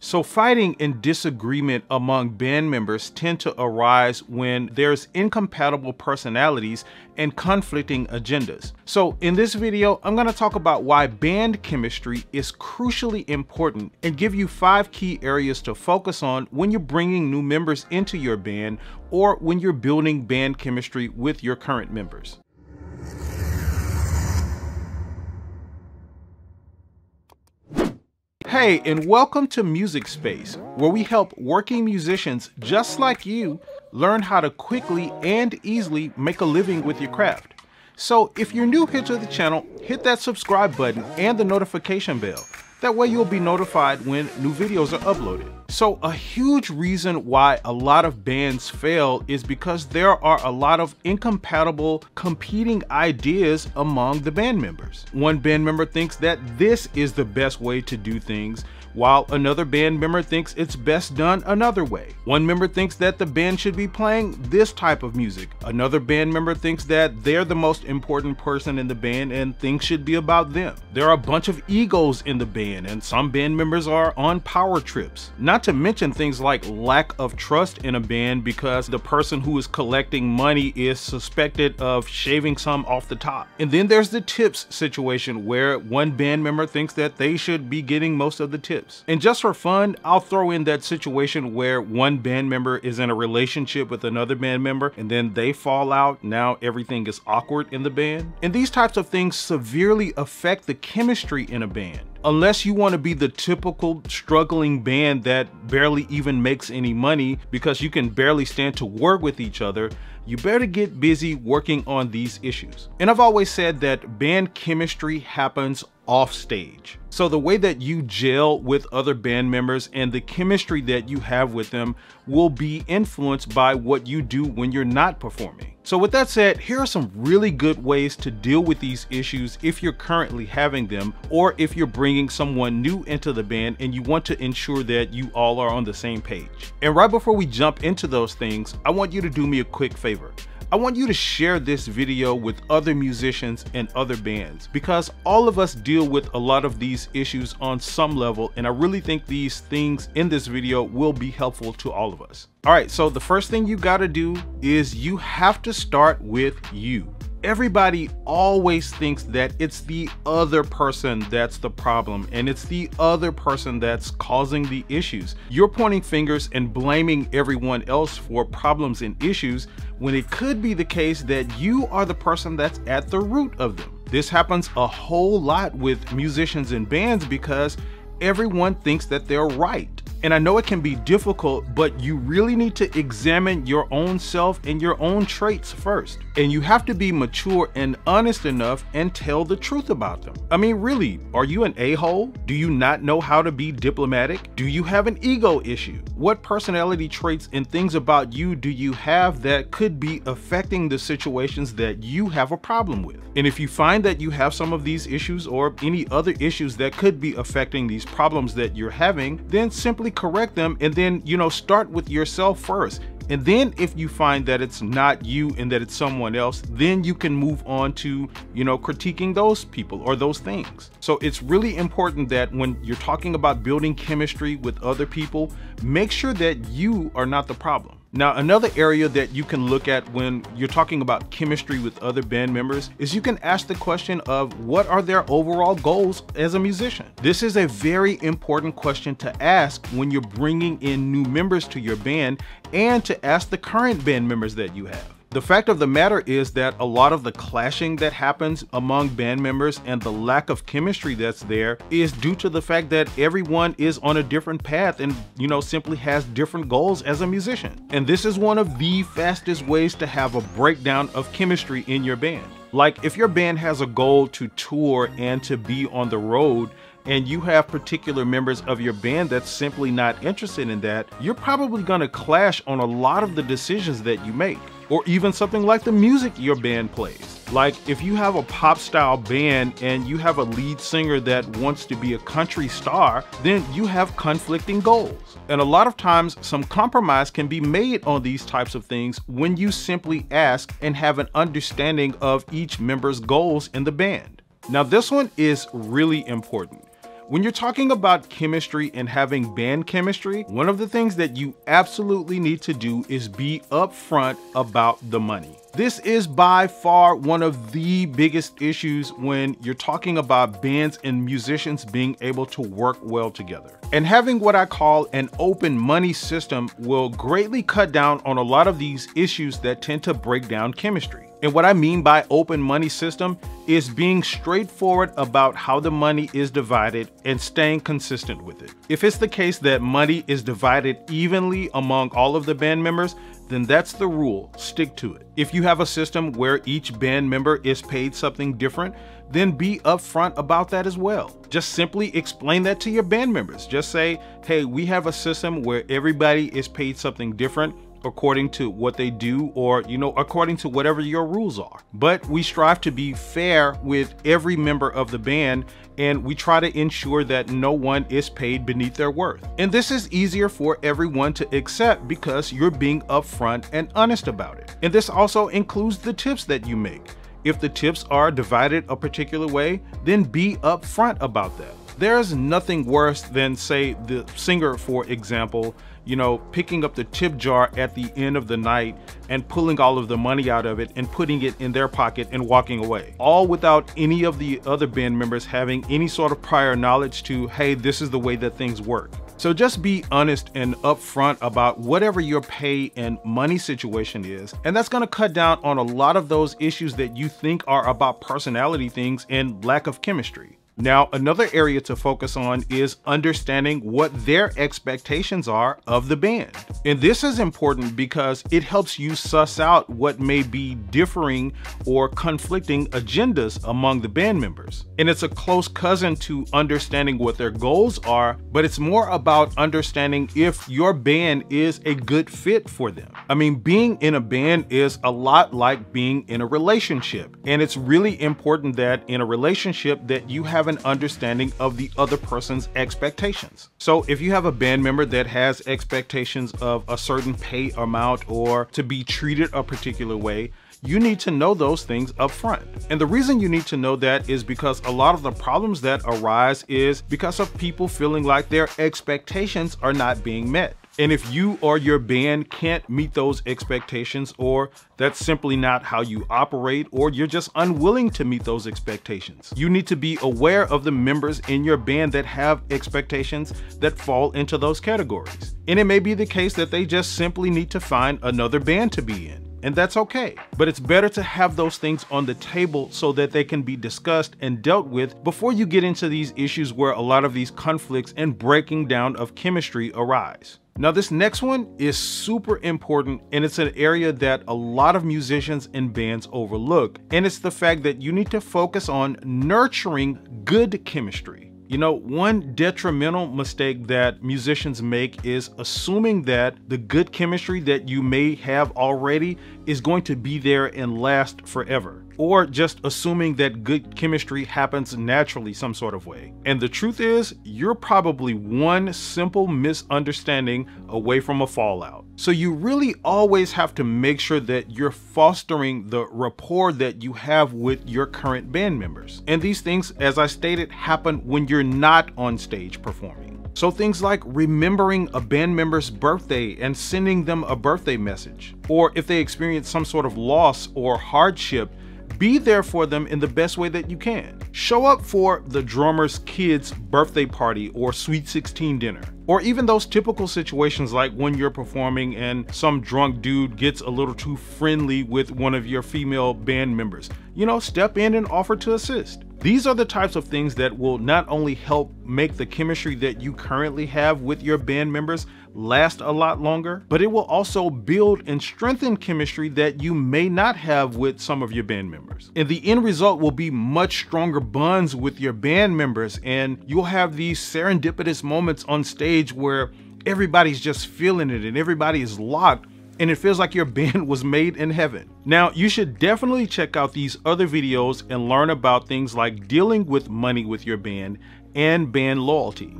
So fighting and disagreement among band members tend to arise when there's incompatible personalities and conflicting agendas. So in this video, I'm going to talk about why band chemistry is crucially important and give you 5 key areas to focus on when you're bringing new members into your band or when you're building band chemistry with your current members. Hey, and welcome to Music Space, where we help working musicians just like you learn how to quickly and easily make a living with your craft. So if you're new here to the channel, hit that subscribe button and the notification bell. That way you'll be notified when new videos are uploaded. So a huge reason why a lot of bands fail is because there are a lot of incompatible competing ideas among the band members. One band member thinks that this is the best way to do things, while another band member thinks it's best done another way. One member thinks that the band should be playing this type of music. Another band member thinks that they're the most important person in the band and things should be about them. There are a bunch of egos in the band, and some band members are on power trips. Not to mention things like lack of trust in a band because the person who is collecting money is suspected of shaving some off the top. And then there's the tips situation where one band member thinks that they should be getting most of the tips. And just for fun, I'll throw in that situation where one band member is in a relationship with another band member and then they fall out. Now everything is awkward in the band. And these types of things severely affect the chemistry in a band. Unless you want to be the typical struggling band that barely even makes any money because you can barely stand to work with each other, you better get busy working on these issues. And I've always said that band chemistry happens off stage. So the way that you gel with other band members and the chemistry that you have with them will be influenced by what you do when you're not performing. So with that said, here are some really good ways to deal with these issues if you're currently having them, or if you're bringing someone new into the band and you want to ensure that you all are on the same page. And right before we jump into those things, I want you to do me a quick favor. I want you to share this video with other musicians and other bands because all of us deal with a lot of these issues on some level, and I really think these things in this video will be helpful to all of us. All right, so the first thing you gotta do is you have to start with you. Everybody always thinks that it's the other person that's the problem and it's the other person that's causing the issues. You're pointing fingers and blaming everyone else for problems and issues when it could be the case that you are the person that's at the root of them. This happens a whole lot with musicians and bands because everyone thinks that they're right. And I know it can be difficult, but you really need to examine your own self and your own traits first. And you have to be mature and honest enough and tell the truth about them. I mean, really, are you an a-hole? Do you not know how to be diplomatic? Do you have an ego issue? What personality traits and things about you do you have that could be affecting the situations that you have a problem with? And if you find that you have some of these issues or any other issues that could be affecting these problems that you're having, then simply correct them and then, start with yourself first. And then if you find that it's not you and that it's someone else, then you can move on to, critiquing those people or those things. So it's really important that when you're talking about building chemistry with other people, make sure that you are not the problem. Now, another area that you can look at when you're talking about chemistry with other band members is you can ask the question of what are their overall goals as a musician? This is a very important question to ask when you're bringing in new members to your band and to ask the current band members that you have. The fact of the matter is that a lot of the clashing that happens among band members and the lack of chemistry that's there is due to the fact that everyone is on a different path and, simply has different goals as a musician. And this is one of the fastest ways to have a breakdown of chemistry in your band. Like if your band has a goal to tour and to be on the road, and you have particular members of your band that's simply not interested in that, you're probably gonna clash on a lot of the decisions that you make, or even something like the music your band plays. Like if you have a pop style band and you have a lead singer that wants to be a country star, then you have conflicting goals. And a lot of times some compromise can be made on these types of things when you simply ask and have an understanding of each member's goals in the band. Now this one is really important. When you're talking about chemistry and having band chemistry, one of the things that you absolutely need to do is be upfront about the money. This is by far one of the biggest issues when you're talking about bands and musicians being able to work well together. And having what I call an open money system will greatly cut down on a lot of these issues that tend to break down chemistry. And what I mean by open money system is being straightforward about how the money is divided and staying consistent with it. If it's the case that money is divided evenly among all of the band members, then that's the rule. Stick to it. If you have a system where each band member is paid something different, then be upfront about that as well. Just simply explain that to your band members. Just say, hey, we have a system where everybody is paid something different according to what they do, or according to whatever your rules are. But we strive to be fair with every member of the band, and we try to ensure that no one is paid beneath their worth. And this is easier for everyone to accept because you're being upfront and honest about it. And this also includes the tips that you make. If the tips are divided a particular way, then be upfront about that. There's nothing worse than, say, the singer, for example, picking up the tip jar at the end of the night and pulling all of the money out of it and putting it in their pocket and walking away, all without any of the other band members having any sort of prior knowledge to, hey, this is the way that things work. So just be honest and upfront about whatever your pay and money situation is, and that's going to cut down on a lot of those issues that you think are about personality things and lack of chemistry. Now, another area to focus on is understanding what their expectations are of the band. And this is important because it helps you suss out what may be differing or conflicting agendas among the band members. And it's a close cousin to understanding what their goals are, but it's more about understanding if your band is a good fit for them. I mean, being in a band is a lot like being in a relationship. And it's really important that in a relationship that you have an understanding of the other person's expectations. So if you have a band member that has expectations of a certain pay amount or to be treated a particular way, you need to know those things up front. And the reason you need to know that is because a lot of the problems that arise is because of people feeling like their expectations are not being met. And if you or your band can't meet those expectations, or that's simply not how you operate, or you're just unwilling to meet those expectations, you need to be aware of the members in your band that have expectations that fall into those categories. And it may be the case that they just simply need to find another band to be in. And that's okay. But it's better to have those things on the table so that they can be discussed and dealt with before you get into these issues where a lot of these conflicts and breaking down of chemistry arise. Now, this next one is super important, and it's an area that a lot of musicians and bands overlook. And it's the fact that you need to focus on nurturing good chemistry. One detrimental mistake that musicians make is assuming that the good chemistry that you may have already is going to be there and last forever, or just assuming that good chemistry happens naturally some sort of way. And the truth is, you're probably one simple misunderstanding away from a fallout. So you really always have to make sure that you're fostering the rapport that you have with your current band members. And these things, as I stated, happen when you're not on stage performing. So things like remembering a band member's birthday and sending them a birthday message, or if they experience some sort of loss or hardship, be there for them in the best way that you can. Show up for the drummer's kid's birthday party or Sweet 16 dinner. Or even those typical situations like when you're performing and some drunk dude gets a little too friendly with one of your female band members. Step in and offer to assist. These are the types of things that will not only help make the chemistry that you currently have with your band members last a lot longer, but it will also build and strengthen chemistry that you may not have with some of your band members. And the end result will be much stronger bonds with your band members, and you'll have these serendipitous moments on stage where everybody's just feeling it and everybody is locked, and it feels like your band was made in heaven. Now, you should definitely check out these other videos and learn about things like dealing with money with your band and band loyalty.